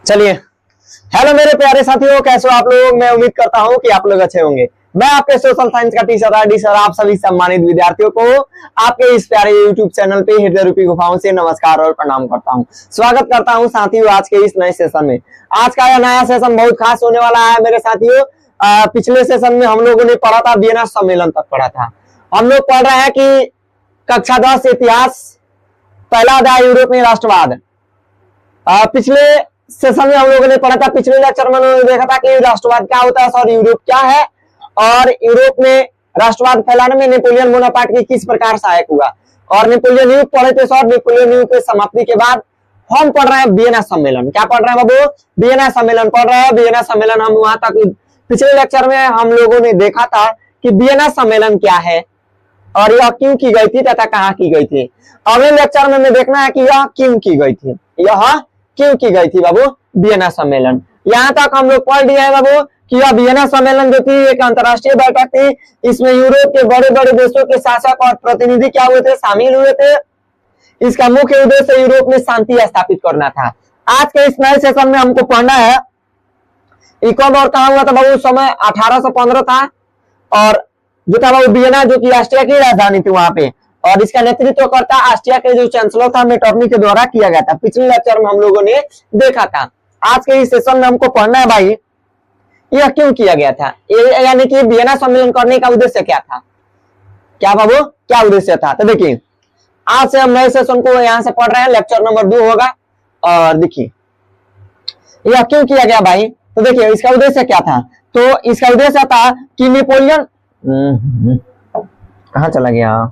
चलिए, हेलो मेरे प्यारे साथियों, कैसे हो आप लोग। मैं उम्मीद करता हूं कि आप लोग अच्छे होंगे। मैं आपके सोशल साइंस का टीचर आरडी सर आप सभी सम्मानित विद्यार्थियों को आपके इस प्यारे यूट्यूब चैनल पे हृदय रूपी गुफाओं से नमस्कार और प्रणाम करता हूं। स्वागत करता हूं साथियों आज के इस नए सेशन में। आज का यह नया सेशन बहुत खास होने वाला है मेरे साथियों। पिछले सेशन में हम लोगों ने पढ़ा था, वियना सम्मेलन तक पढ़ा था। हम लोग पढ़ रहे हैं कि कक्षा 10 इतिहास, पहला अध्याय यूरोप में राष्ट्रवाद। पिछले सेशन में हम लोगों ने पढ़ा था, पिछले लेक्चर में उन्होंने देखा था कि राष्ट्रवाद क्या होता है और यूरोप क्या है, और यूरोप में राष्ट्रवाद फैलाने में नेपोलियन बोनापार्ट की किस प्रकार सहायक हुआ। और नेपोलियन युद्ध पढ़े थे सर। नेपोलियन युद्ध की समाप्ति के बाद हम पढ़ रहे हैं वियना सम्मेलन। क्या पढ़ रहे हैं बाबू? वियना सम्मेलन पढ़ रहे हैं। वियना सम्मेलन हम वहां तक पिछले लेक्चर में हम लोगों ने देखा था कि वियना सम्मेलन क्या है और यह क्यों की गई थी तथा कहाँ की गई थी। अगले लेक्चर में हमें देखना है कि यह क्यों की गई थी, यह क्यों की गई थी बाबू वियना सम्मेलन। यहाँ तक हम लोग पढ़ लिया है बाबू कि यह वियना सम्मेलन जो थी एक अंतरराष्ट्रीय बैठक थी। इसमें यूरोप के बड़े बड़े देशों के शासक और प्रतिनिधि क्या हुए थे, शामिल हुए थे। इसका मुख्य उद्देश्य यूरोप में शांति स्थापित करना था। आज के इस नए सेशन में हमको पढ़ना है कब और कहा हुआ था बाबू। समय 1815 था और जो था बाबू वियना, जो कि ऑस्ट्रिया की राजधानी थी वहां पे, और इसका नेतृत्व करता ऑस्ट्रिया के जो चांसलर था मेटरनी के द्वारा किया गया था। पिछले लेक्चर में हम लोगों ने देखा था। आज के इस सेशन में हमको पढ़ना है भाई यह क्यों किया गया था, यानी कि वियना सम्मेलन करने का उद्देश्य क्या था। क्या बाबू, क्या उद्देश्य था? तो देखिए आज से हम नए सेशन को यहाँ से पढ़ रहे हैं। लेक्चर नंबर 2 होगा। और देखिए यह क्यों किया गया भाई, तो देखिए इसका उद्देश्य क्या था। तो इसका उद्देश्य था कि नेपोलियन कहाँ चला गया,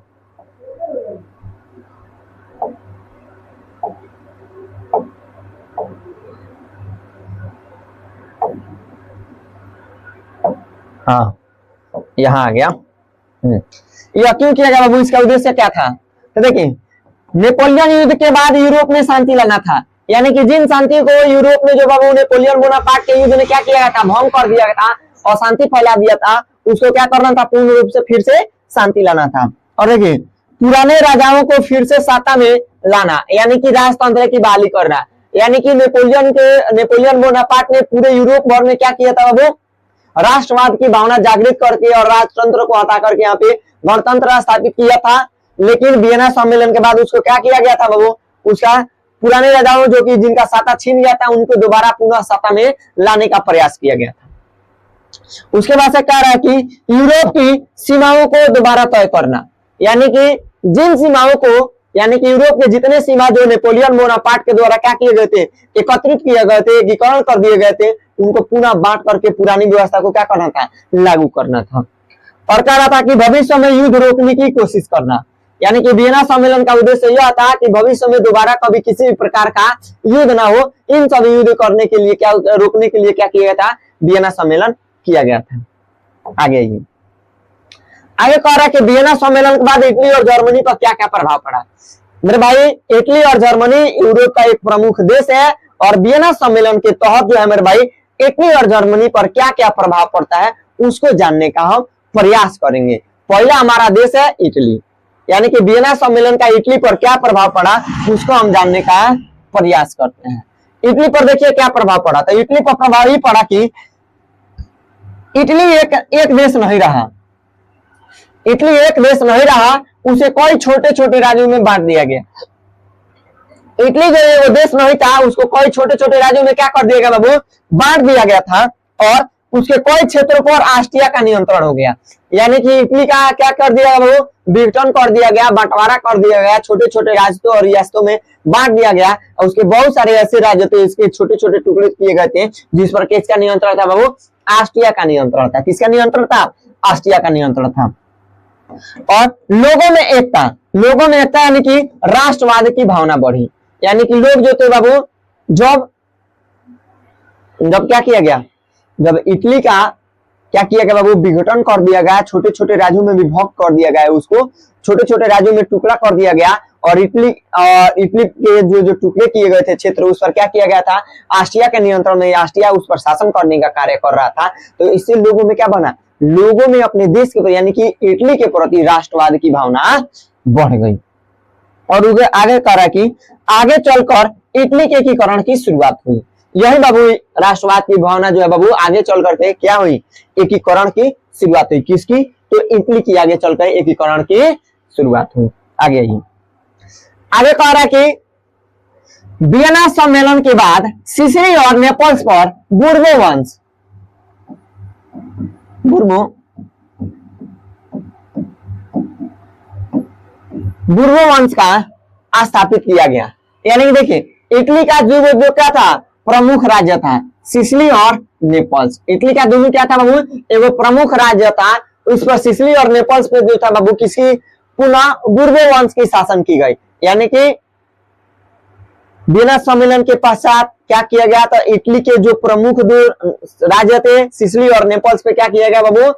हाँ यहाँ आ गया। यह क्यों किया गया बाबू, इसका उद्देश्य क्या था। तो देखिए नेपोलियन युद्ध के बाद यूरोप में शांति लाना था, यानी कि जिन शांति को यूरोप में जो बाबू नेपोलियन बोनापार्ट के युद्ध ने क्या किया गया था, भंग कर दिया गया था और शांति फैला दिया था, उसको क्या करना था, पूर्ण रूप से फिर से शांति लाना था। और देखिए पुराने राजाओं को फिर से सत्ता में लाना, यानी कि राजतंत्र की बहाली करना। यानी कि नेपोलियन बोनापार्ट ने पूरे यूरोप भर में क्या किया था बाबू, राष्ट्रवाद की भावना जागृत करके और राजतंत्र को हटा करके यहाँ पे गणतंत्र स्थापित किया था। लेकिन वियना सम्मेलन के बाद उसको क्या किया गया था बाबू, उसका पुराने राजाओं जो कि जिनका सत्ता छीन गया था उनको दोबारा पुनः सत्ता में लाने का प्रयास किया गया था। उसके बाद से कह रहा है कि यूरोप की सीमाओं को दोबारा तय करना, यानी कि जिन सीमाओं को, यानी कि यूरोप के जितने सीमा जो नेपोलियन बोनापार्ट के द्वारा क्या किए गए थे, एकत्रित किए गए थे, एकीकरण कर दिए गए थे, उनको पुनः बांट करके पुरानी व्यवस्था को क्या करना था, लागू करना था। और कह रहा था कि भविष्य में युद्ध रोकने की कोशिश करना, यानी कि वियना सम्मेलन का उद्देश्य यह था कि भविष्य में दोबारा कभी किसी भी प्रकार का युद्ध ना हो। इन सभी युद्ध करने के लिए क्या, रोकने के लिए क्या किया गया था, वियना सम्मेलन किया गया था। आगे कह रहा है कि वियना सम्मेलन के बाद इटली और जर्मनी पर क्या क्या प्रभाव पड़ा। मेरे भाई इटली और जर्मनी यूरोप का एक प्रमुख देश है, और वियना सम्मेलन के तहत जो है मेरे भाई इटली और जर्मनी पर क्या क्या प्रभाव पड़ता है उसको जानने का हम प्रयास करेंगे। पहला हमारा देश है इटली, यानी कि वियना सम्मेलन का इटली पर क्या प्रभाव पड़ा उसको हम जानने का प्रयास करते हैं। इटली पर देखिए क्या प्रभाव पड़ा। तो इटली पर प्रभाव ही पड़ा कि इटली एक देश नहीं रहा। इटली एक देश नहीं रहा, उसे कई छोटे छोटे राज्यों में बांट दिया गया। इटली जो वो देश नहीं था, उसको कई छोटे छोटे राज्यों में क्या कर दिया गया बाबू, बांट दिया गया था। और उसके कई क्षेत्रों पर ऑस्ट्रिया का नियंत्रण हो गया। यानी कि इटली का क्या कर दिया बाबू, विघटन कर दिया गया, बंटवारा कर दिया गया, छोटे छोटे राज्यों और रियासतों में बांट दिया गया। और उसके बहुत सारे ऐसे राज्य थे, इसके छोटे छोटे टुकड़े किए गए थे, जिस पर किसका नियंत्रण था बाबू, ऑस्ट्रिया का नियंत्रण था। किसका नियंत्रण था, ऑस्ट्रिया का नियंत्रण था। और लोगों में एकता यानी कि राष्ट्रवाद की भावना बढ़ी। यानी कि लोग जो थे बाबू, जब क्या किया गया, जब इटली का क्या किया गया बाबू, विघटन कर दिया गया, छोटे छोटे राज्यों में विभक्त कर दिया गया, उसको छोटे छोटे राज्यों में टुकड़ा कर दिया गया। और इटली के जो टुकड़े किए गए थे क्षेत्र, उस पर क्या किया गया था, ऑस्ट्रिया के नियंत्रण में, ऑस्ट्रिया उस पर शासन करने का कार्य कर रहा था। तो इससे लोगों में क्या बना, लोगों में अपने देश के यानी कि इटली के प्रति राष्ट्रवाद की भावना बढ़ गई। और आगे कह रहा है कि आगे चलकर इटली के एकीकरण की शुरुआत हुई। यही बाबू राष्ट्रवाद की भावना जो है बाबू आगे चल करके क्या हुई, एकीकरण की शुरुआत हुई। किसकी, तो इटली की आगे चलकर एकीकरण की शुरुआत हुई। आगे ही आगे कह रहा है कि वियना सम्मेलन के बाद सिसिली और नेपल्स पर बूर्बो वंश का स्थापित किया गया। यानी कि देखिए इटली का जो क्या था, प्रमुख राज्य था सिसिली और नेपल्स। इटली का जो क्या था बाबू, एगो प्रमुख राज्य था, उस पर सिसिली और नेपल्स पे जो था बाबू किसकी, पुनः बूर्बो वंश की शासन की गई। यानी कि वियना सम्मेलन के पश्चात क्या किया गया, तो इटली के जो प्रमुख दो राज्य थे सिसिली और नेपल्स पे क्या किया गया बाबू,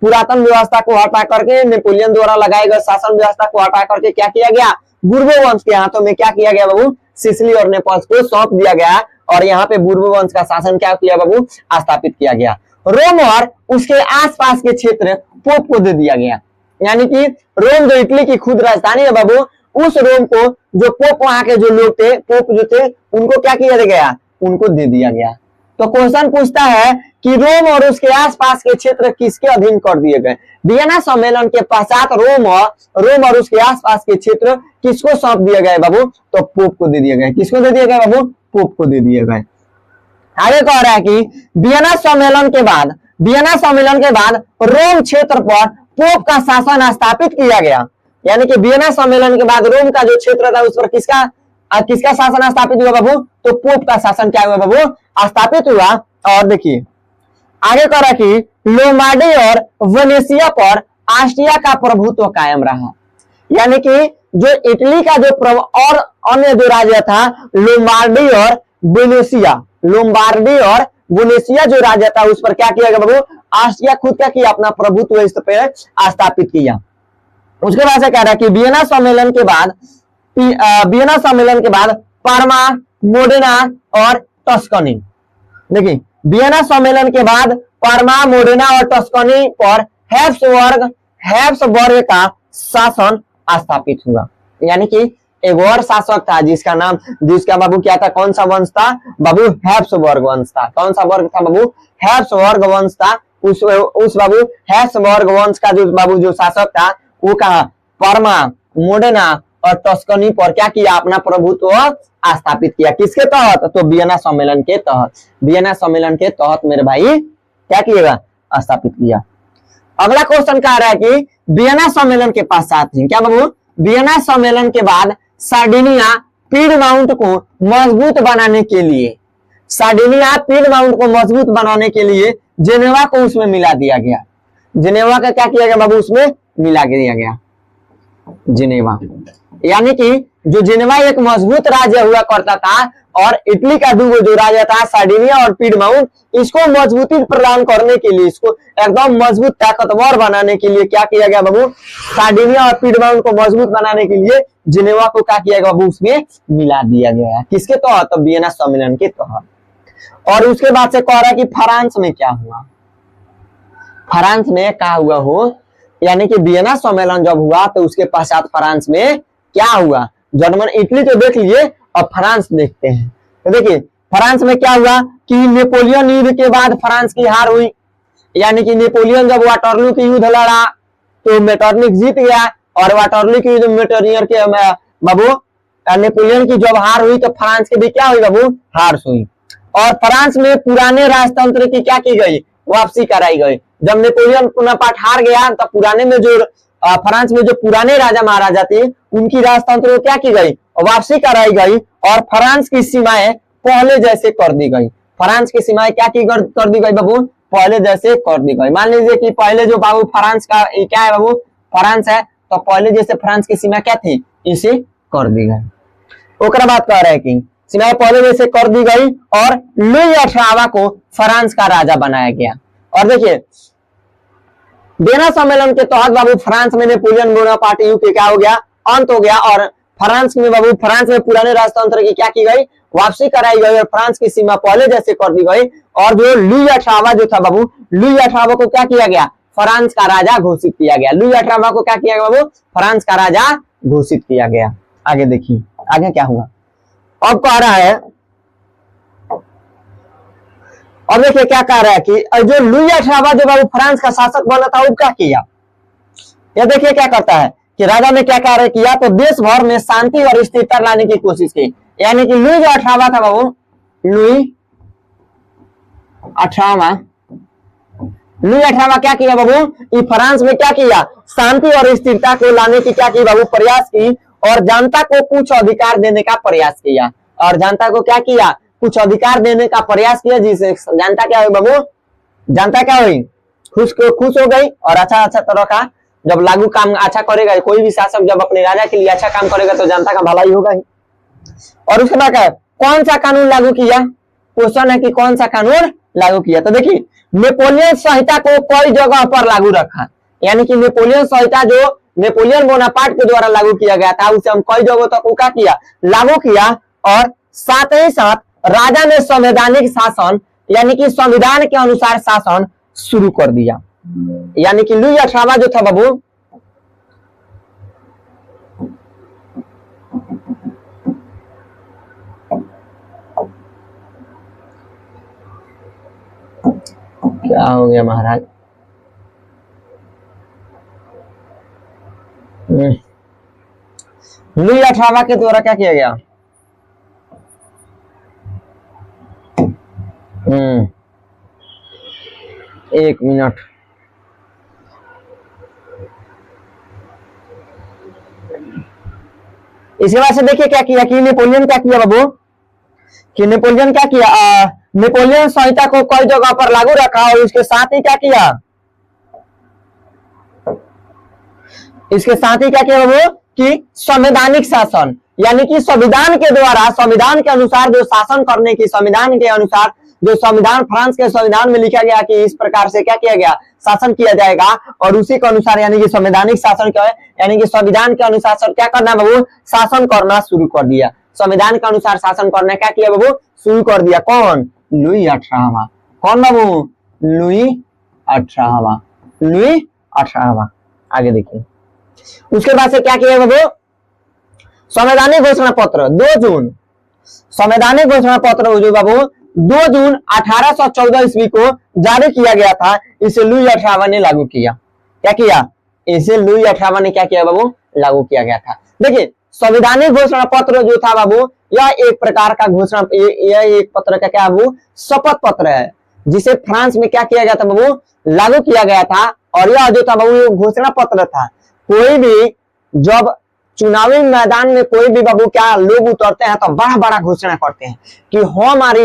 पुरातन व्यवस्था को हटा करके, नेपोलियन द्वारा लगाए गए शासन व्यवस्था को हटा करके क्या किया गया, बूर्बो वंश के हाथों में क्या किया गया बाबू, सिसिली और नेपल्स को सौंप दिया गया और यहाँ पे बूर्बो वंश का शासन क्या किया बाबू, स्थापित किया गया। रोम और उसके आसपास के क्षेत्र पोप को दे दिया गया। यानी कि रोम जो इटली की खुद राजधानी है बाबू, उस रोम को जो पोप वहां के जो लोग थे, पोप जो थे, उनको क्या किया गया, उनको दे दिया गया। तो क्वेश्चन पूछता है कि रोम और उसके आसपास के क्षेत्र किसके अधीन कर दिए गए। वियना सम्मेलन के पश्चात रोम और उसके आसपास के क्षेत्र किसको सौंप दिए गए बाबू, तो पोप को दे दिए गए। किसको दे दिए गए बाबू, पोप को दे दिए गए। आगे कह रहा है कि वियना सम्मेलन के बाद रोम क्षेत्र पर पोप का शासन स्थापित किया गया। यानी कि वियना सम्मेलन के बाद रोम का जो क्षेत्र था उस पर किसका शासन स्थापित हुआ बाबू, तो पोप का शासन क्या हुआ बाबू, स्थापित हुआ। और देखिए आगे कह रहा कि लोमार्डी और वेनेशिया पर ऑस्ट्रिया का प्रभुत्व कायम रहा। यानी कि जो इटली का जो और अन्य जो राज्य था लोम्बार्डी और वेनेशिया जो राज्य था उस पर क्या किया गया बाबू, ऑस्ट्रिया खुद क्या किया, अपना प्रभुत्व इस पे स्थापित किया। उसके बाद से कह रहा है कि वियना सम्मेलन के बाद पार्मा, मोडेना और टस्कनी। देखिए वियना सम्मेलन के बाद पार्मा, मोडेना और टस्कनी पर हैब्सबर्ग का शासन स्थापित हुआ। यानी कि एक और शासक था जिसका बाबू क्या था, कौन सा वंश था बाबू, हैब्सबर्ग वंश था। कौन सा वर्ग था बाबू, हैब्सबर्ग वंश था। उस बाबू हैब्सबर्ग वंश का जो बाबू जो शासक था वो कहा पार्मा, मोडेना और टस्कनी पर क्या किया, अपना प्रभुत्व स्थापित किया। किसके तहत, तो वियना सम्मेलन के तहत मेरे भाई क्या किएगा, स्थापित किया। अगला क्वेश्चन कह रहा है कि वियना सम्मेलन के पश्चात क्या बाबू, वियना सम्मेलन के बाद सार्डिनिया पीडमाउंट को मजबूत बनाने के लिए जेनेवा को उसमें मिला दिया गया। जेनेवा का क्या किया गया बाबू, उसमें मिला दिया गया जेनेवा। यानी कि जो जेनेवा एक मजबूत राज्य हुआ करता था और इटली का जो राज्य था सार्डिनिया और पीडमाउंट, इसको मजबूती प्रदान करने के लिए, इसको एकदम मजबूत ताकतवर बनाने के लिए क्या किया गया बाबू, सार्डिनिया और पीडमाउंट को मजबूत बनाने के लिए जेनेवा को क्या किया गया बाबू, उसमें मिला दिया गया। किसके तहत, तो वियना सम्मेलन के तहत। और उसके बाद से कह रहा है कि फ्रांस में क्या हुआ, फ्रांस में क्या हुआ हो, यानी कि वियना सम्मेलन जब हुआ तो उसके पश्चात फ्रांस में क्या हुआ। जर्मन इटली तो देख लिए, अब फ्रांस देखते हैं। तो देखिए फ्रांस में क्या हुआ कि नेपोलियन युद्ध के बाद फ्रांस की हार हुई। यानी कि नेपोलियन जब वाटरलू की युद्ध लड़ा तो मेटरनिक जीत गया और वाटरलू की युद्ध मेटरनियर के बाबू नेपोलियन की जब हार हुई तो फ्रांस के भी क्या हुई बाबू, हार हुई। और फ्रांस में पुराने राजतंत्र की क्या की गई, वापसी कराई गई। जब नेपोलियन पुनः हार गया तो पुराने में जो फ्रांस में जो पुराने राजा महाराजा थे उनकी राजतंत्र को क्या की गई, वापसी कराई गई और फ्रांस की सीमाएं पहले जैसे कर दी गई। फ्रांस की सीमाएं क्या की कर दी गई बाबू, पहले जैसे कर दी गई। मान लीजिए कि पहले जो बाबू फ्रांस का क्या है बाबू, फ्रांस है, तो पहले जैसे फ्रांस की सीमा क्या थी, इसे कर दी गई। ओकरा बात कह रहे हैं कि सीमाएं पहले जैसे कर दी गई और लुई 18वां को फ्रांस का राजा बनाया गया। और देखिए वियना सम्मेलन के तहत बाबू फ्रांस में नेपोलियन बोनापार्ट युग क्या हो गया, अंत हो गया। और फ्रांस में बाबू फ्रांस में पुराने राजतंत्र की क्या की गई, वापसी कराई गई और फ्रांस की सीमा पहले जैसे कर दी गई। और जो लुई 18वां जो था बाबू, लुई 18वां को क्या किया गया, फ्रांस का राजा घोषित किया गया। लुई 18वां को क्या किया गया बाबू, फ्रांस का राजा घोषित किया गया। आगे देखिए आगे क्या हुआ। अब कह रहा है, अब देखिए क्या कह रहा है कि जो लुई 18वां जो बाबू फ्रांस का शासक बना था वो क्या किया। ये देखिए क्या करता है कि राजा ने क्या कार्य किया, तो देश भर में शांति और स्थिरता लाने की कोशिश की। यानी कि लुई जो 18वां था बाबू, लुई 18वां क्या किया बाबू, ये फ्रांस में क्या किया, शांति और स्थिरता को लाने की क्या की बाबू, प्रयास की, और जनता को कुछ अधिकार देने का प्रयास किया। और जनता को क्या किया, कुछ अधिकार देने का प्रयास किया, जिससे जनता क्या हुई बाबू, जनता क्या हुई, खुश हो गई। और अच्छा तरह का जब लागू काम अच्छा करेगा, कोई भी शासक जब अपने राजा के लिए अच्छा काम करेगा तो जनता का भलाई होगा ही। और उसके बाद कौन सा कानून लागू किया, क्वेश्चन है कि कौन सा कानून लागू किया। तो देखिए नेपोलियन संहिता को कई जगह पर लागू रखा। यानी कि नेपोलियन संहिता जो नेपोलियन बोनापार्ट के द्वारा लागू किया गया था, उसे हम कई जगहों तक क्या किया, लागू किया। और साथ ही साथ राजा ने संवैधानिक शासन यानी कि संविधान के अनुसार शासन शुरू कर दिया। यानी कि लुई 18वां जो था बाबू, क्या हो गया महाराज, लुई 18वां के द्वारा क्या किया गया, एक मिनट, इसके बाद से देखिए क्या किया कि नेपोलियन क्या किया बाबू, कि नेपोलियन क्या किया, नेपोलियन संहिता को कई जगह पर लागू रखा। और इसके साथ ही क्या किया, इसके साथ ही क्या किया बाबू कि संवैधानिक शासन, यानी कि संविधान के द्वारा, संविधान के अनुसार जो शासन करने की, संविधान के अनुसार जो संविधान फ्रांस के संविधान में लिखा गया कि इस प्रकार से क्या किया गया, शासन किया जाएगा। और उसी के अनुसार यानी कि संवैधानिक शासन क्या है, यानी कि संविधान के अनुसार क्या करना बाबू, शासन करना शुरू कर दिया। संविधान के अनुसार शासन करना क्या किया बाबू, शुरू कर दिया। कौन, लुई 18वां। कौन बाबू, लुई 18वां, लुई 18वां। आगे देखिए उसके बाद से क्या किया बाबू, संवैधानिक घोषणा पत्र 2 जून, संवैधानिक घोषणा पत्र जो बाबू 2 जून 1814 ईस्वी को जारी किया गया था। इसे लुई 18वां ने लागू किया। क्या किया, इसे लुई 18वां ने क्या किया बाबू, लागू किया गया था। देखिए संवैधानिक घोषणा पत्र जो था बाबू, यह एक प्रकार का घोषणा, यह एक पत्र का क्या बाबू, शपथ पत्र है, जिसे फ्रांस में क्या किया गया था बाबू, लागू किया गया था। और यह जो था बाबू घोषणा पत्र था। कोई भी जब चुनावी मैदान में कोई भी बाबू क्या लोग उतरते हैं तो बड़ा बड़ा घोषणा करते हैं कि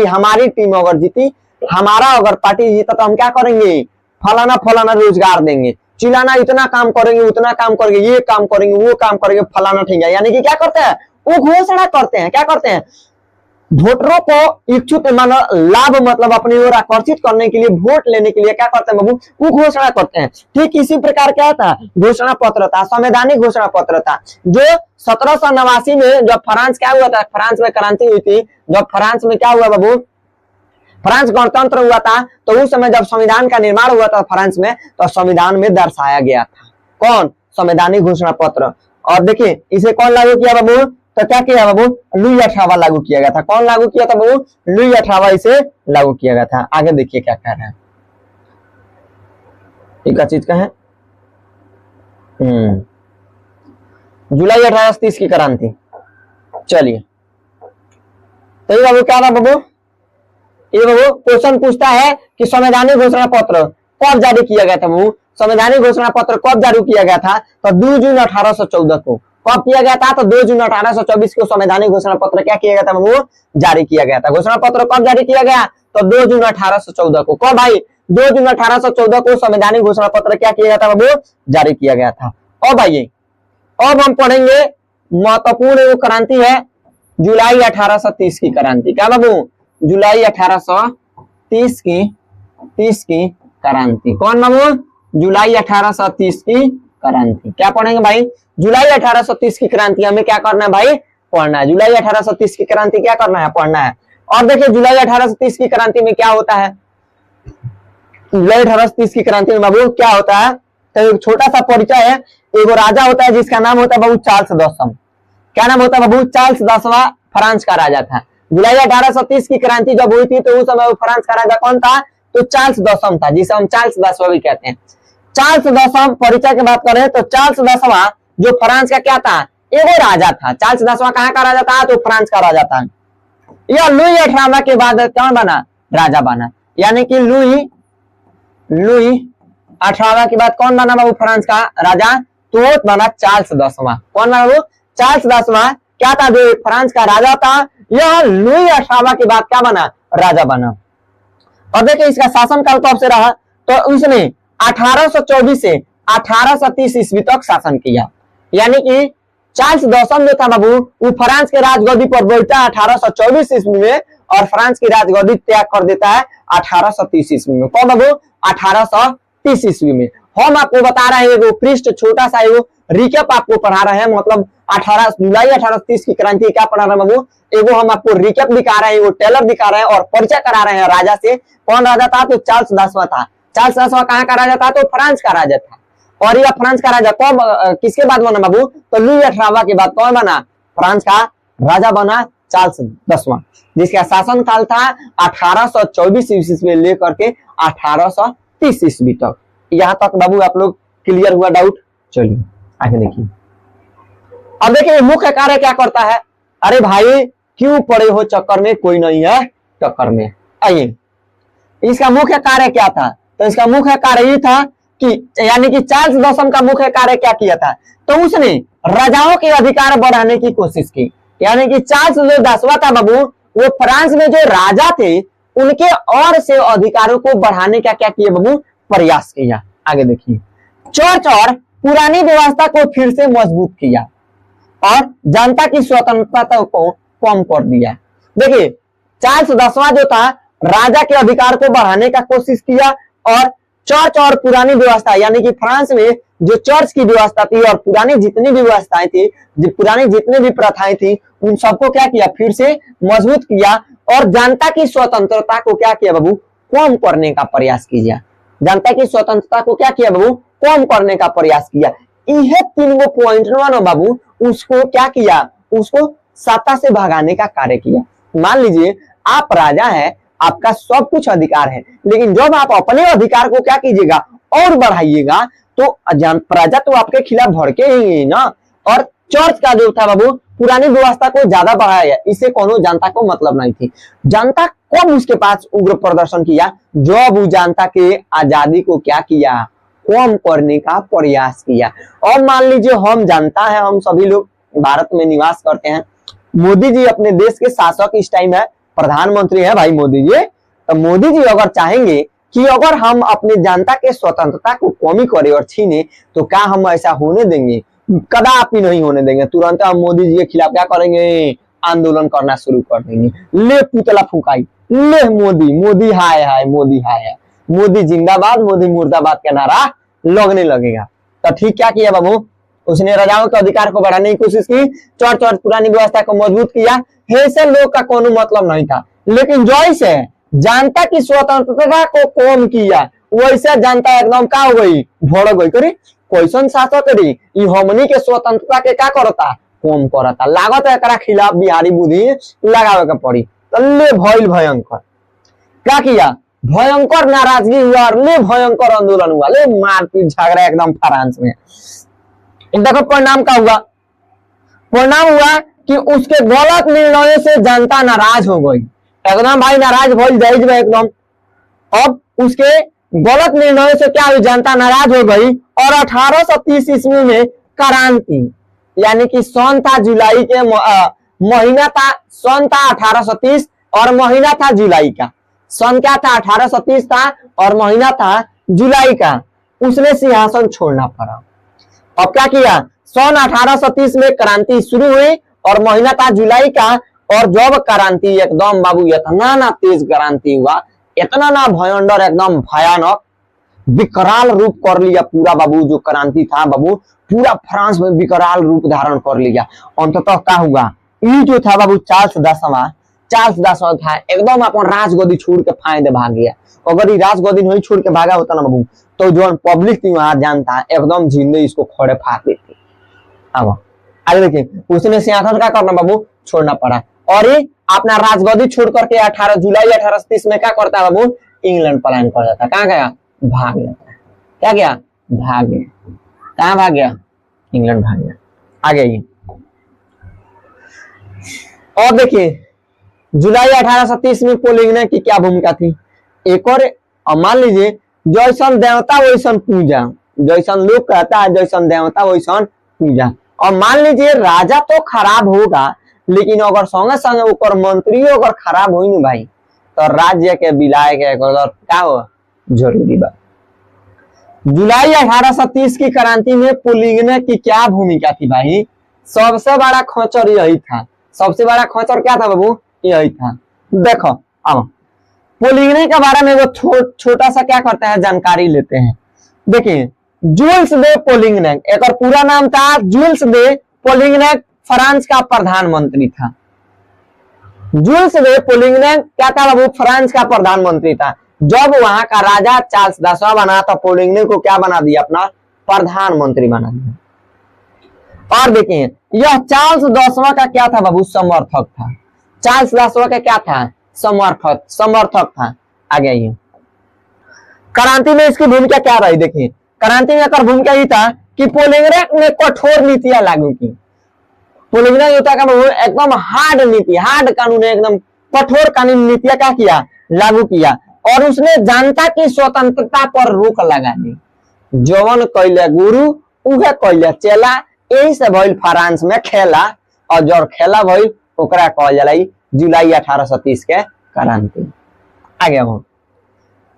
हमारी टीम अगर जीती, हमारा अगर पार्टी जीता तो हम क्या करेंगे, फलाना फलाना रोजगार देंगे, चिल्लाना इतना काम करेंगे, उतना काम करेंगे, ये काम करेंगे, वो काम करेंगे, फलाना ठीक है। यानी कि क्या करते हैं, वो घोषणा करते हैं। क्या करते हैं, वोटरों को इच्छुक मानो लाभ मतलब अपनी ओर आकर्षित करने के लिए, वोट लेने के लिए क्या करते हैं बाबू, वो घोषणा करते हैं। ठीक इसी प्रकार क्या था, घोषणा पत्र था, संवैधानिक घोषणा पत्र था, जो 1789 में जब फ्रांस क्या हुआ था, फ्रांस में क्रांति हुई थी। जब फ्रांस में क्या हुआ बाबू, फ्रांस गणतंत्र हुआ था, तो उस समय जब संविधान का निर्माण हुआ था फ्रांस में, तो संविधान में दर्शाया गया था। कौन, संवैधानिक घोषणा पत्र। और देखिए इसे कौन लागू किया बाबू, तो क्या किया बाबू, लुई 18वां लागू किया गया था। कौन लागू किया था बाबू, लुई 18वां इसे लागू किया गया था। आगे देखिए क्या कह रहा है, एक चीज का है, जुलाई 1830 की क्रांति। चलिए तो ये बाबू क्या था बाबू, ये बाबू क्वेश्चन पूछता है कि संवैधानिक घोषणा पत्र कब जारी किया गया था बाबू। संवैधानिक घोषणा पत्र कब जारी किया गया था, तो 2 जून 1814 को। कब किया गया था, तो 2 जून 1824 को संवैधानिक घोषणा पत्र क्या किया गया था बाबू, जारी किया गया था। घोषणा पत्र कब जारी किया गया, तो 2 जून 1814 को। कब भाई, 2 जून 1814 को संवैधानिक घोषणा पत्र क्या किया गया था बाबू, जारी किया गया था। अब आइए अब हम पढ़ेंगे महत्वपूर्ण एक क्रांति है, जुलाई 1830 की क्रांति। क्या बाबू, जुलाई 1830 की क्रांति। कौन बाबू, जुलाई 1830 की क्रांति। क्या पढ़ेंगे भाई, जुलाई 1830 की क्रांति हमें क्या करना है भाई, पढ़ना है। जुलाई 1830 की क्रांति क्या करना है, पढ़ना है। और देखिए जुलाई 1830 की क्रांति में क्या होता है, जुलाई 1830 की क्रांति में बाबू क्या होता है, तो एक छोटा सा परिचय है। एक राजा होता है जिसका नाम होता है बाबू चार्ल्स 10। क्या नाम होता है बाबू, चार्ल्स 10वां फ्रांस का राजा था। जुलाई 1830 की क्रांति जब हुई थी तो उस समय फ्रांस का राजा कौन था? तो चार्ल्स दसम था, जिसे हम चार्ल्स 10वां भी कहते हैं। चार्ल्स दसवां परिचय की बात करें तो चार्ल्स 10वां जो फ्रांस का क्या था? एगो राजा था। चार्ल्स 10वां कहाँ का राजा था? तो फ्रांस का राजा था। यह लुई 18वां के बाद कौन बना? राजा बना। यानी कि लुई 18वां के बाद कौन बना बाबू फ्रांस का राजा? तो बना चार्ल्स 10वां। कौन बना बाबू? चार्ल्स 10वां क्या था? जो फ्रांस का राजा था, यह लुई 18वां के बाद क्या बना? राजा बना। और देखिए इसका शासनकाल कब से रहा? तो उसने 1824 से 1830 ईस्वी तक शासन किया। यानी कि चार्ल्स दसम जो था बाबू वो फ्रांस के राजगद्दी पर बैठा 1824 ईस्वी में और फ्रांस की राजगद्दी त्याग कर देता है 1830 ईस्वी में। कौन बाबू? 1830 ईस्वी में। हम आपको बता रहे हैं, वो पृष्ठ छोटा सा एगो रिकैप आपको पढ़ा रहे हैं, मतलब जुलाई 1830 की क्रांति क्या पढ़ा रहे हैं बाबू? एगो हम आपको रिकैप दिखा रहे हैं, वो टेलर दिखा रहे हैं और परिचय करा रहे हैं राजा से। कौन राजा था? तो चार्ल्स 10वां था। चार्ल्स 10वां कहाँ का राजा था? तो फ्रांस का राजा था। और यह फ्रांस का राजा कब किसके बाद बना बाबू? तो लुई 18वां के बाद कौन बना? फ्रांस का राजा बना चार्ल्स 10वां, जिसका शासन काल था 1824 ईस्वी से लेकर के 1830 ईस्वी तक। यहां तक बाबू आप लोग क्लियर हुआ डाउट? चलिए आगे देखिए। अब देखिए मुख्य कार्य क्या करता है? अरे भाई क्यों पड़े हो चक्कर में, कोई नहीं है टक्कर में। आइए इसका मुख्य कार्य क्या था? तो इसका मुख्य कार्य ये था कि यानी कि चार्ल्स दसम का मुख्य कार्य क्या किया था? तो उसने राजाओं के अधिकार बढ़ाने की कोशिश की। यानी कि चार्ल्स जो 10वां था बाबू, वो फ्रांस में जो राजा थे उनके और से अधिकारों को बढ़ाने का क्या किया बाबू? प्रयास किया। आगे देखिए। चर्च और पुरानी व्यवस्था को फिर से मजबूत किया और जनता की स्वतंत्रता को कम कर दिया। देखिए चार्ल्स 10वां जो था राजा के अधिकार को बढ़ाने का कोशिश किया और चर्च और पुरानी व्यवस्था यानी कि फ्रांस में जो चर्च की व्यवस्था थी और पुरानी जितनी भी व्यवस्थाएं थी, पुरानी जितनी भी प्रथाएं थी, उन सबको क्या किया? फिर से मजबूत किया और जनता की स्वतंत्रता को क्या किया बाबू? कम करने का प्रयास किया। जनता की स्वतंत्रता को क्या किया बाबू? कम करने का प्रयास किया। यह 3 पॉइंट ना बाबू उसको क्या किया? उसको सत्ता से भगाने का कार्य किया। मान लीजिए आप राजा है, आपका सब कुछ अधिकार है, लेकिन जब आप अपने अधिकार को क्या कीजिएगा? और बढ़ाइएगा तो प्रजा तो आपके खिलाफ भड़के ही ना। और चर्च का जो था बाबू पुरानी व्यवस्था को ज्यादा बढ़ाया, इससे कोनो जनता को मतलब नहीं थी। जनता कब उसके पास उग्र प्रदर्शन किया? जब वो जनता के आजादी को क्या किया? कम करने का प्रयास किया। और मान लीजिए हम जनता है, हम सभी लोग भारत में निवास करते हैं। मोदी जी अपने देश के शासक इस टाइम है, प्रधानमंत्री है भाई मोदी जी। तो मोदी जी अगर चाहेंगे कि अगर हम अपने जनता के स्वतंत्रता को कमी करें और छीने, तो क्या हम ऐसा होने देंगे? कदापि नहीं होने देंगे। तुरंत हम मोदी जी के खिलाफ क्या करेंगे? आंदोलन करना शुरू कर देंगे। ले पुतला फुकाई, ले मोदी, मोदी हाय हाय, मोदी हाय हाय, मोदी जिंदाबाद, मोदी मुर्दाबाद का नारा लगने लगेगा। तो ठीक क्या किया बाबू? उसने राजाओं के अधिकार को बढ़ाने की कोशिश की, चर्च और पुरानी व्यवस्था को मजबूत किया। ऐसे लोग का कोनो मतलब नहीं था, लेकिन जैसे जनता की स्वतंत्रता को कम किया वैसे जनता एकदम का हो गई? भड़क गई। करी कैसन शासक करी? हमनी के स्वतंत्रता के क्या करता? कम करता। लागत एकरा खिलाफ बिहारी बुद्धि लगावे के पड़ी। तो ले भइल भयंकर। क्या किया? भयंकर नाराजगी हुआ और ले भयंकर आंदोलन हुआ, ले मारपीट झगड़ा एकदम फ्रांस में। देखो परिणाम क्या हुआ? परिणाम हुआ कि उसके गलत निर्णयों से जनता नाराज हो गई। एकदम भाई नाराज भइल जाइज में एकदम। अब उसके गलत निर्णयों से क्या हुई? जनता नाराज हो गई और 1830 ईस्वी में क्रांति यानी कि सन था जुलाई के महीना था, सन था 1830 और महीना था जुलाई का। सन क्या था? 1830 था और महीना था जुलाई का। उसने सिंहासन छोड़ना पड़ा। अब क्या किया? सन 1830 में क्रांति शुरू हुई और महीना था जुलाई का। और जब क्रांति एकदम बाबू इतना ना तेज क्रांति हुआ, इतना ना भयंकर, एकदम भयानक विकराल रूप कर लिया पूरा बाबू। जो क्रांति था बाबू पूरा फ्रांस में विकराल रूप धारण कर लिया। अंततः क्या हुआ? ये जो था बाबू चार्ल्स 10वां था एकदम अपन राजगद्दी छोड़ के फायदे भाग गया। अगर ये राजगद्दी नहीं छोड़ के भागा होता ना बाबू, तो जो पब्लिक थी वहां जानता एकदम जिंदगी इसको खड़े फाड़ देती। अब आगे देखिए, उसने सिंहासन क्या करना बाबू? छोड़ना पड़ा। और ये अपना राजगद्दी छोड़ करके 18 जुलाई 1830 में क्या करता है बाबू, इंग्लैंड पलायन कर जाता है। कहाँ गया, भाग जाता है। क्या गया, भाग गया। कहाँ भाग गया, इंग्लैंड भाग गया। आगे ये और देखिए जुलाई 1830 में पोलिंगने की क्या भूमिका थी। एक और मान लीजिए जैसन देवता वैसन पूजा, जैसन लोग कहता है जैसन देवता वैसन पूजा। और मान लीजिए राजा तो खराब होगा, लेकिन अगर संगे संगे ऊपर मंत्री अगर खराब हुई ना भाई, तो राज्य के विलाय के क्या हो जरूरी बात। जुलाई 1830 की क्रांति में पोलिंगने की क्या भूमिका थी भाई। सबसे बड़ा खोचर यही था, सबसे बड़ा खोचर क्या था बाबू, यही था। देखो अब पोलिंगने के बारे में वो छोटा सा क्या करते हैं, जानकारी लेते हैं। देखिए जूल्स दे पोलिंगने, एक और पूरा नाम था जूल्स दे पोलिंगने, फ्रांस का प्रधानमंत्री था। जूल्स दे पोलिंगने क्या था बाबू, फ्रांस का प्रधानमंत्री था। जब वहां का राजा चार्ल्स 10वां बना तो पोलिंगने को क्या बना दिया, अपना प्रधानमंत्री बना दिया। और देखिए यह चार्ल्स 10वां का क्या था बाबू, समर्थक था। चार्ल्स 10वां का क्या था, समर्थक था। आगे आइए क्रांति में इसकी भूमिका क्या रही। देखिए क्रांति में अगर भूमिका ये था कि पोलिंगने ने कठोर नीतियां लागू की। पोलिंगने होता का एकदम हार्ड नीति, हार्ड कानून, एकदम कठोर कानून नीतियां क्या किया, लागू किया। और उसने जनता की स्वतंत्रता पर रोक लगा दी। जवन कैले गुरु उहे कैले चेला, यही से भइल फ्रांस में खेला। और जो खेला भइल ओकरा कहल जाला जुलाई 1830 के क्रांति। आगे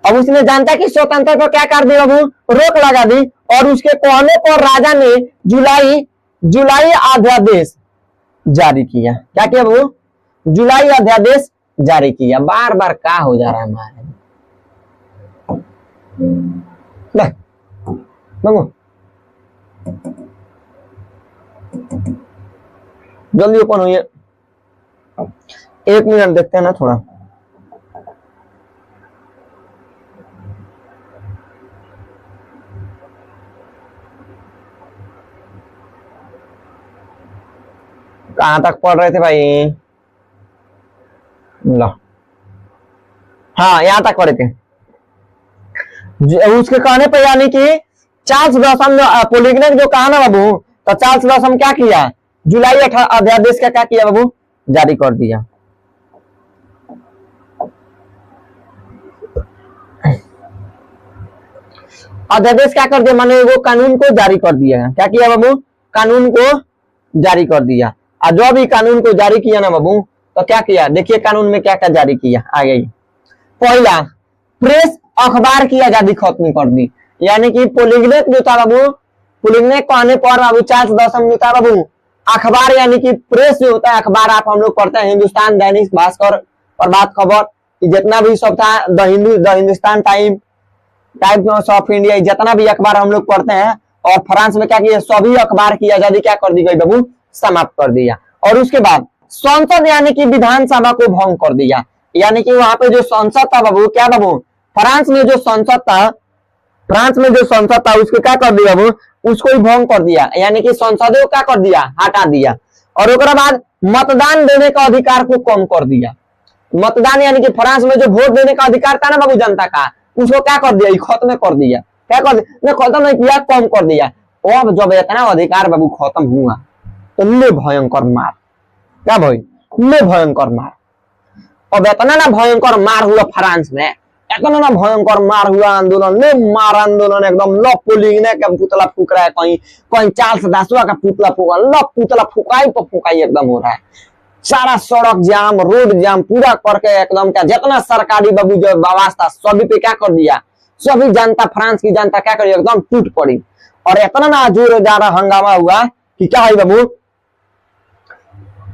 अब उसने जनता की स्वतंत्रता पर क्या कर दिया बाबू, रोक लगा दी। और उसके कहने पर राजा ने जुलाई अध्यादेश जारी किया। क्या किया बाबू, जुलाई अध्यादेश जारी किया। बार बार क्या हो जा रहा है हमारे बाबू, जल्दी ओपन होइए। 1 मिनट देखते हैं ना थोड़ा। कहां तक पढ़ रहे थे भाई, लो हाँ यहां तक पढ़े थे। उसके कहने पर यानी कि चार्ल्स 10वां पोलिंगने जो कहा ना बाबू, तो चार्ल्स 10वां क्या किया, जुलाई अध्यादेश का क्या किया बाबू, जारी कर दिया। अध्यादेश क्या कर दिया, माने वो कानून को जारी कर दिया। क्या किया बाबू, कानून को जारी कर दिया। और जो भी कानून को जारी किया ना बाबू, तो क्या किया, देखिए कानून में क्या क्या जारी किया। आगे पहला, प्रेस अखबार की आजादी खत्म कर दी। यानी कि पोलिंगने जो था बाबू, पोलिंगने कहने पर बाबू चार्ल्स 10वां जो था बाबू, अखबार यानी कि प्रेस जो होता है, अखबार आप हम लोग पढ़ते हैं, हिंदुस्तान, दैनिक भास्कर, प्रभात खबर, जितना भी सब था, the Hindustan times of India, जितना भी अखबार हम लोग पढ़ते हैं। और फ्रांस में क्या किया, सभी अखबार की आजादी क्या कर दी गई बाबू, समाप्त कर दिया। और उसके बाद संसद यानी कि विधानसभा को भंग कर दिया। यानी कि वहां पे जो संसद था बाबू, क्या बाबू, फ्रांस में जो संसद था उसको क्या कर दिया बाबू, उसको ही भंग कर दिया। यानी कि संसद को क्या कर दिया, हटा दिया। और उसके बाद मतदान देने का अधिकार को कम कर दिया। मतदान यानी कि फ्रांस में जो वोट देने का अधिकार था ना बाबू जनता का, उसको क्या कर दिया, खत्म कर दिया। क्या कर दिया, खत्म नहीं किया, कम कर दिया। अब जब इतना अधिकार बाबू खत्म हुआ तो ले भयंकर मार, क्या भाई, ले भयंकर मार। अब इतना ना भयंकर मार हुआ फ्रांस में, इतना ना भयंकर मार हुआ आंदोलन, ले मार आंदोलन एकदम। लो पोलिंगने का पुतला फूक रहा है, कहीं चार्ल्स 10वां का पुतला फूका, लो पुतला फुकाई पर फुकाई एकदम हो रहा है। सारा सड़क जाम, रोड जाम पूरा करके एकदम क्या, जितना सरकारी बाबू जो व्यवस्था सभी पे क्या कर दिया, सभी जनता, फ्रांस की जनता क्या करी, एकदम टूट पड़ी। और इतना ना जोरदार हंगामा हुआ कि क्या है बाबू,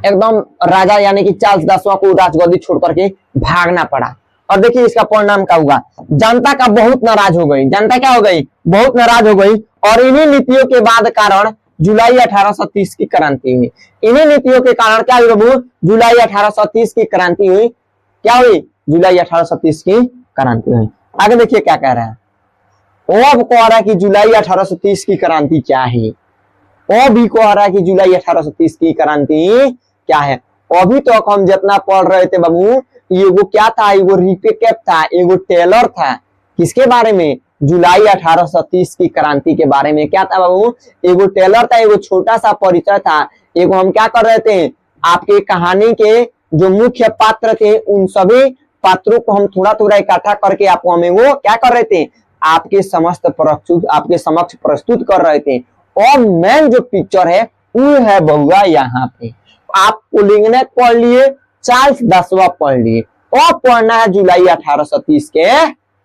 एकदम राजा यानी कि चार्ल्स 10वां को राजगद्दी छोड़ करके भागना पड़ा। और देखिए इसका परिणाम क्या हुआ, जनता का बहुत नाराज हो गई। जनता क्या हो गई, बहुत नाराज हो गई। और इन्हीं नीतियों के बाद कारण जुलाई 1830 की क्रांति हुई। इन्हीं नीतियों के कारण क्या हुई बाबू, जुलाई 1830 की क्रांति हुई। क्या हुई, जुलाई 1830 की क्रांति हुई। आगे देखिए क्या कह रहा है, वो अब कह रहा है कि जुलाई 1830 की क्रांति क्या है। वो भी कह रहा है कि जुलाई 1830 की क्रांति क्या है। अभी तक तो हम जितना पढ़ रहे थे बाबू, एगो क्या था, एगो रिकेप था, एगो टेलर था। किसके बारे में? जुलाई 1830 की क्रांति के बारे में। क्या था बाबू? एगो टेलर था, एगो छोटा सा परिचय था। एगो हम क्या कर रहे थे, आपके कहानी के जो मुख्य पात्र थे उन सभी पात्रों को हम थोड़ा थोड़ा इकट्ठा करके आपको हमें वो क्या कर रहे थे, आपके समक्ष प्रस्तुत कर रहे थे। और मेन जो पिक्चर है वो है बहुआ यहाँ पे। आप पुलिंग पढ़ लिए, चार्ल्स दसवां पढ़ लिए, और पढ़ना है जुलाई 1830 के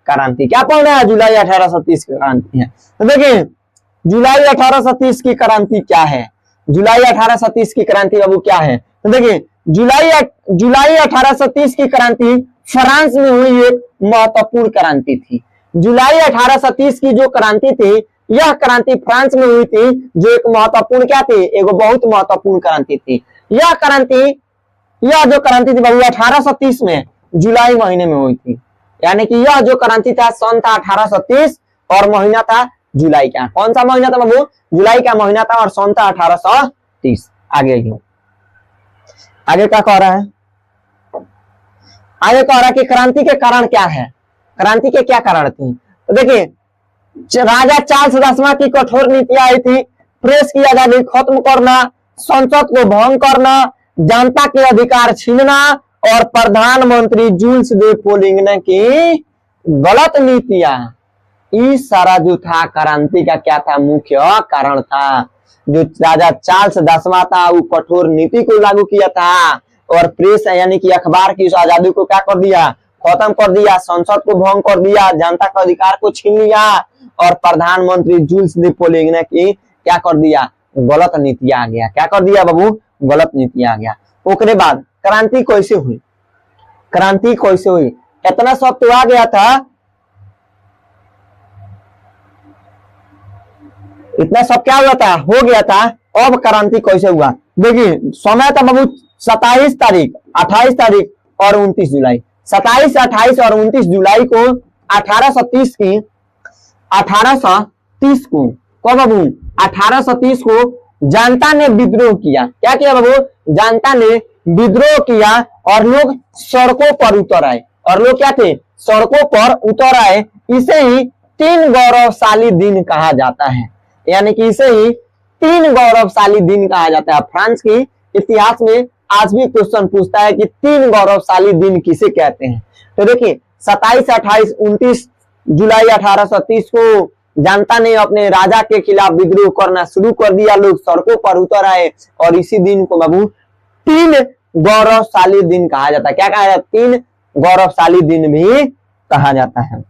क्रांति। क्या पढ़ना है? जुलाई 1830 की क्रांति है। तो देखिए जुलाई 1830 की क्रांति क्या है। जुलाई 1830 की क्रांति बाबू क्या है? तो देखिए जुलाई 1830 की क्रांति फ्रांस में हुई एक महत्वपूर्ण क्रांति थी। जुलाई 1830 की जो क्रांति थी, यह क्रांति फ्रांस में हुई थी, जो एक महत्वपूर्ण क्या थी, एक बहुत महत्वपूर्ण क्रांति थी। यह जो क्रांति थी बाबू 1830 में जुलाई महीने में हुई थी। यानी कि यह जो क्रांति था सन था 1830 और महीना था जुलाई का। कौन सा महीना था बाबू? जुलाई का महीना था और सन था 1830। आगे क्या कह रहा है? आगे कह रहा है कि क्रांति के कारण क्या है, क्रांति के क्या कारण थे। तो देखिए राजा चार्ल्स दसवां की कठोर नीतियां आई थी। प्रेस की आजादी खत्म करना, संसद को भंग करना, जनता के अधिकार छीनना और प्रधानमंत्री जूल्स दे पोलिंगने की गलत नीतियां। इस सारा जो था क्रांति का क्या था, मुख्य कारण था। जो राजा चार्ल्स दसवां था वो कठोर नीति को लागू किया था और प्रेस यानी कि अखबार की उस आजादी को क्या कर दिया, खत्म कर दिया, संसद को भंग कर दिया, जनता के अधिकार को छीन लिया और प्रधानमंत्री जूल्स दे पोलिंगने की क्या कर दिया, गलत नीति आ गया। क्या कर दिया बाबू? गलत नीति आ गया। उसके बाद क्रांति कैसे हुई, क्रांति कैसे हुई, इतना सब तो आ गया था, इतना सब क्या हुआ था, हो गया था। अब क्रांति कैसे हुआ देखिए। समय था बाबू 27 तारीख, 28 तारीख और 29 जुलाई। 27, 28 और 29 जुलाई को 1830 को कब बाबू? 1830 को जनता ने विद्रोह किया। क्या किया बाबू? जनता ने विद्रोह किया और लोग सड़कों पर उतर आए। और लोग क्या थे? सड़कों पर उतर आए। इसे ही 3 गौरवशाली दिन कहा जाता है। यानी कि इसे ही 3 गौरवशाली दिन कहा जाता है। फ्रांस की इतिहास में आज भी क्वेश्चन पूछता है कि 3 गौरवशाली दिन किसे कहते हैं। तो देखिए 27, 28, 29 जुलाई 1830 को जनता ने अपने राजा के खिलाफ विद्रोह करना शुरू कर दिया। लोग सड़कों पर उतर आए और इसी दिन को बाबू 3 गौरवशाली दिन कहा जाता है। क्या कहा जाता है? 3 गौरवशाली दिन भी कहा जाता है।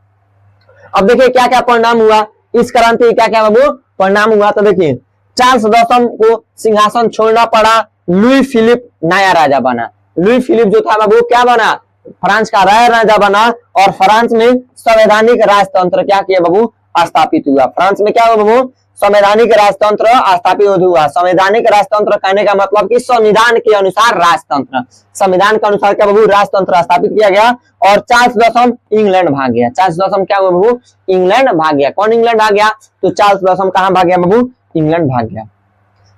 अब देखिए क्या क्या परिणाम हुआ इस क्रांति, क्या क्या बाबू परिणाम हुआ। तो देखिए चार्ल्स दसम को सिंहासन छोड़ना पड़ा, लुई फिलिप नया राजा बना। लुई फिलिप जो था बाबू क्या बना? फ्रांस का राजा बना और फ्रांस में संवैधानिक राजतंत्र क्या किया बाबू? स्थापित हुआ। फ्रांस में क्या हुआ बाबू? संवैधानिक राजतंत्र स्थापित हुआ। संवैधानिक राजतंत्र कहने का मतलब कि संविधान के अनुसार राजतंत्र, संविधान के अनुसार क्या बाबू? राजतंत्र स्थापित किया गया। और चार्ल्स दसम इंग्लैंड भाग गया। चार्ल्स दसम क्या हुआ बाबू? इंग्लैंड भाग गया। कौन इंग्लैंड भाग गया? तो चार्ल्स दसम कहां भाग गया बाबू? इंग्लैंड भाग गया।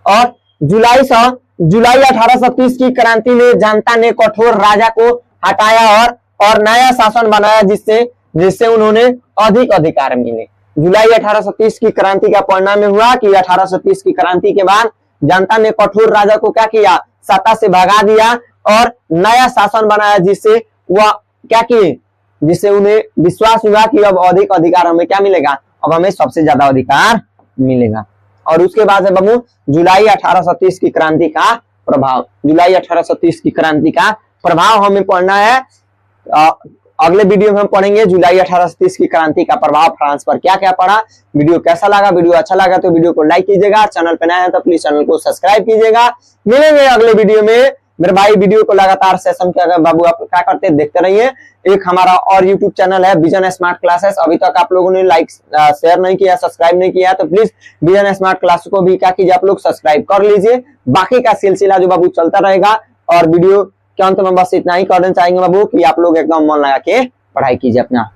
और जुलाई 1830 की क्रांति में जनता ने कठोर राजा को हटाया और नया शासन बनाया, जिससे उन्होंने अधिक अधिकार मिले। जुलाई 1830 की क्रांति का परिणाम हुआ कि 1830 की क्रांति के बाद जनता ने कठोर राजा को क्या किया? सत्ता से भगा दिया और नया शासन बनाया, जिससे वह क्या किए? जिससे उन्हें विश्वास हुआ कि अब अधिक अधिकार हमें क्या मिलेगा? अब हमें सबसे ज्यादा अधिकार मिलेगा। और उसके बाद है बाबू जुलाई 1830 की क्रांति का प्रभाव। जुलाई 1830 की क्रांति का प्रभाव हमें पढ़ना है। अगले वीडियो में हम पढ़ेंगे जुलाई 1830 की क्रांति का प्रभाव फ्रांस पर क्या क्या पड़ा। वीडियो कैसा लगा? वीडियो अच्छा लगा तो वीडियो को लाइक कीजिएगा, चैनल पे नया है तो प्लीज चैनल को सब्सक्राइब कीजिएगा। मिलेंगे अगले वीडियो में। मेरे भाई वीडियो को लगातार सेशन क्या बाबू आप क्या करते हैं देखते रहिए। एक हमारा और यूट्यूब चैनल है विजन स्मार्ट क्लासेस। अभी तक आप लोगों ने लाइक शेयर नहीं किया, सब्सक्राइब नहीं किया तो प्लीज विजन स्मार्ट क्लास को भी क्या कीजिए आप लोग सब्सक्राइब कर लीजिए। बाकी का सिलसिला जो बाबू चलता रहेगा। और वीडियो के अंत में बस इतना ही कहना चाहेंगे बाबू कि आप लोग एकदम मन लगा के पढ़ाई कीजिए अपना।